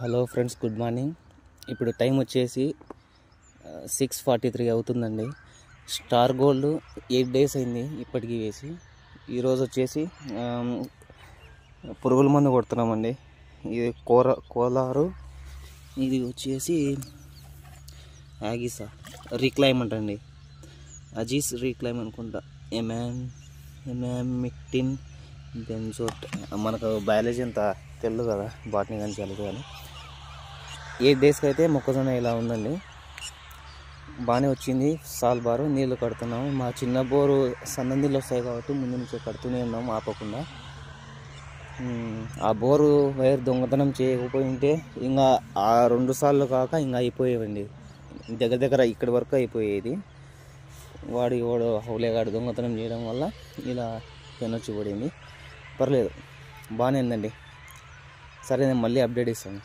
Hello friends, good morning. ఇప్పుడు time వచ్చేసి 6:43 అవుతుందండి. స్టార్ గోల్డ్ 8 డేస్ అయింది ఇప్పటికీ వేసి. ఈరోజు వచ్చేసి పురుగుల మందు కొడుతున్నామండి. ఇది కోలారు, ఇది వచ్చేసి యాగిసా రీక్లైమ్ అంటండి, అజీస్ రీక్లైమ్ అనుకుంటా. ఎమామిక్టిన్ బెంజోట్. మనకు బయాలజీ అంతా తెలియదు కదా, బాటనీ కానీ చదువు కానీ. 8 డేస్కి అయితే మొక్కజొన్న ఇలా ఉందండి, బాగానే వచ్చింది. సాల్ బారు నీళ్ళు కడుతున్నాము. మా చిన్న బోరు సన్న నీళ్ళు వస్తాయి కాబట్టి ముందు నుంచే కడుతూనే ఉన్నాము ఆపకుండా. ఆ బోరు వైర్ దొంగతనం చేయకపోయింటే ఇంకా ఆ 2 సార్లు కాక ఇంకా అయిపోయేవండి. దగ్గర ఇక్కడి వరకు అయిపోయేది. వాడు హౌలేగాడు దొంగతనం చేయడం వల్ల ఇలా పెనొచ్చి పడింది. పర్లేదు, బాగానే ఉందండి. సరే, నేను మళ్ళీ అప్డేట్ ఇస్తాను.